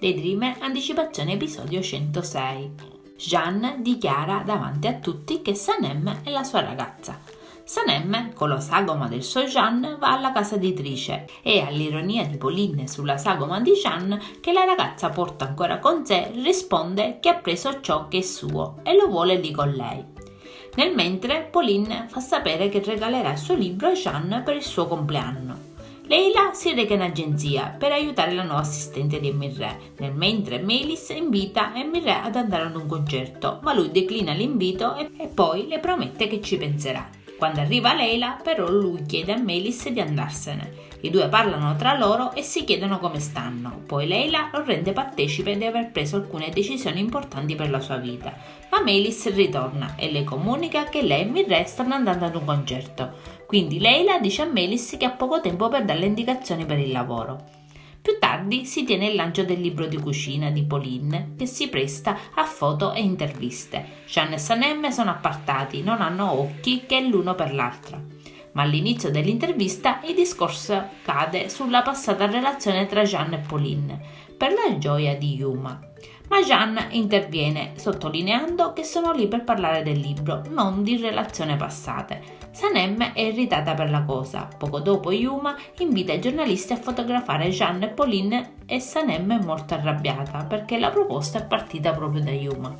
Daydreamer anticipazione episodio 106. Jeanne dichiara davanti a tutti che Sanem è la sua ragazza. Sanem, con la sagoma del suo Jeanne, va alla casa editrice e, all'ironia di Pauline sulla sagoma di Jeanne che la ragazza porta ancora con sé, risponde che ha preso ciò che è suo e lo vuole lì con lei. Nel mentre, Pauline fa sapere che regalerà il suo libro a Jeanne per il suo compleanno. Leila si reca in agenzia per aiutare la nuova assistente di Emirè, nel mentre Melis invita Emirè ad andare ad un concerto, ma lui declina l'invito e poi le promette che ci penserà. Quando arriva Leila, però, lui chiede a Melis di andarsene. I due parlano tra loro e si chiedono come stanno. Poi Leila lo rende partecipe di aver preso alcune decisioni importanti per la sua vita, ma Melis ritorna e le comunica che lei e Mirre stanno andando ad un concerto. Quindi Leila dice a Melis che ha poco tempo per dare le indicazioni per il lavoro. Più tardi si tiene il lancio del libro di cucina di Pauline, che si presta a foto e interviste. Jeanne e Sanem sono appartati, non hanno occhi che l'uno per l'altra. Ma all'inizio dell'intervista il discorso cade sulla passata relazione tra Jeanne e Pauline, per la gioia di Yuma. Ma Jeanne interviene, sottolineando che sono lì per parlare del libro, non di relazioni passate. Sanem è irritata per la cosa. Poco dopo Yuma invita i giornalisti a fotografare Jeanne e Pauline e Sanem è molto arrabbiata perché la proposta è partita proprio da Yuma.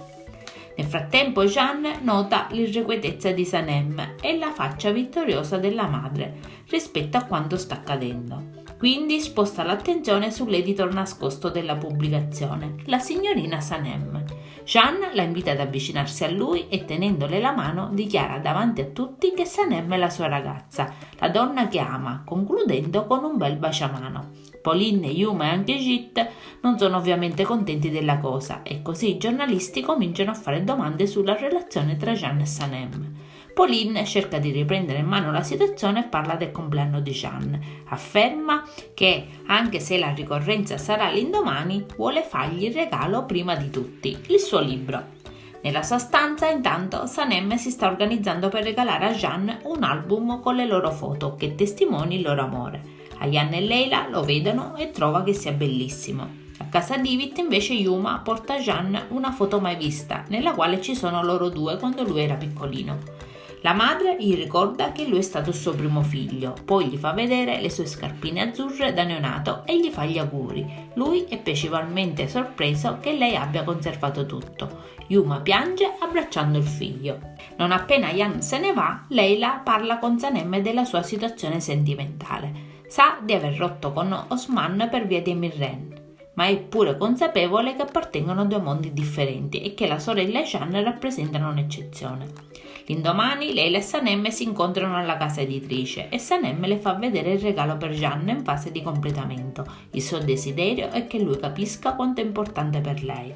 Nel frattempo Jeanne nota l'irrequietezza di Sanem e la faccia vittoriosa della madre rispetto a quanto sta accadendo. Quindi sposta l'attenzione sull'editor nascosto della pubblicazione, la signorina Sanem. Jeanne la invita ad avvicinarsi a lui e, tenendole la mano, dichiara davanti a tutti che Sanem è la sua ragazza, la donna che ama, concludendo con un bel baciamano. Pauline, Yuma e anche Jit non sono ovviamente contenti della cosa e così i giornalisti cominciano a fare domande sulla relazione tra Jeanne e Sanem. Pauline cerca di riprendere in mano la situazione e parla del compleanno di Jeanne. Afferma che, anche se la ricorrenza sarà l'indomani, vuole fargli il regalo prima di tutti, il suo libro. Nella sua stanza, intanto, Sanem si sta organizzando per regalare a Jeanne un album con le loro foto che testimoni il loro amore. Ayaan e Leila lo vedono e trova che sia bellissimo. A casa di Ivit invece Yuma porta a Jeanne una foto mai vista, nella quale ci sono loro due quando lui era piccolino. La madre gli ricorda che lui è stato il suo primo figlio, poi gli fa vedere le sue scarpine azzurre da neonato e gli fa gli auguri. Lui è piacevolmente sorpreso che lei abbia conservato tutto. Yuma piange abbracciando il figlio. Non appena Ayaan se ne va, Leila parla con Sanem della sua situazione sentimentale. Sa di aver rotto con Osman per via di Emirren, ma è pure consapevole che appartengono a due mondi differenti e che la sorella e Jeanne rappresentano un'eccezione. L'indomani Leila e Sanem si incontrano alla casa editrice e Sanem le fa vedere il regalo per Jeanne in fase di completamento. Il suo desiderio è che lui capisca quanto è importante per lei.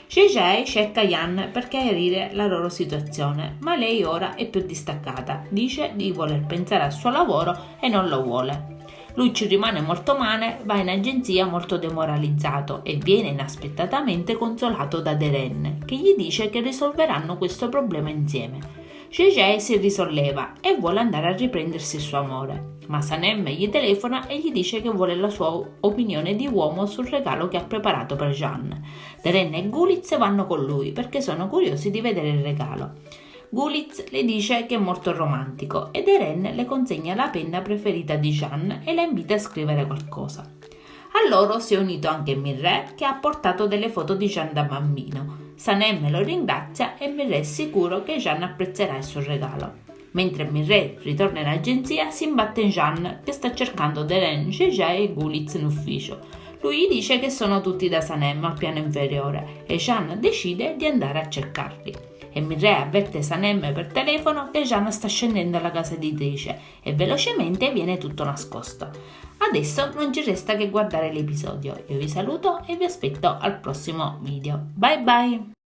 Jae cerca Ayaan per chiarire la loro situazione, ma lei ora è più distaccata, dice di voler pensare al suo lavoro e non lo vuole. Lui ci rimane molto male, va in agenzia molto demoralizzato e viene inaspettatamente consolato da Deren, che gli dice che risolveranno questo problema insieme. Jae si risolleva e vuole andare a riprendersi il suo amore, ma Sanem gli telefona e gli dice che vuole la sua opinione di uomo sul regalo che ha preparato per Jeanne. Deren e Guliz vanno con lui perché sono curiosi di vedere il regalo. Guliz le dice che è molto romantico e Deren le consegna la penna preferita di Jeanne e la invita a scrivere qualcosa. A loro si è unito anche Mirre, che ha portato delle foto di Jeanne da bambino. Sanem lo ringrazia e Mirre è sicuro che Jeanne apprezzerà il suo regalo. Mentre Mirre ritorna in agenzia, si imbatte in Jeanne, che sta cercando Deren, Jae e Guliz in ufficio. Lui gli dice che sono tutti da Sanem al piano inferiore e Jeanne decide di andare a cercarli. Emirè avverte Sanem per telefono che Jeanne sta scendendo alla casa editrice e velocemente viene tutto nascosto. Adesso non ci resta che guardare l'episodio. Io vi saluto e vi aspetto al prossimo video. Bye bye!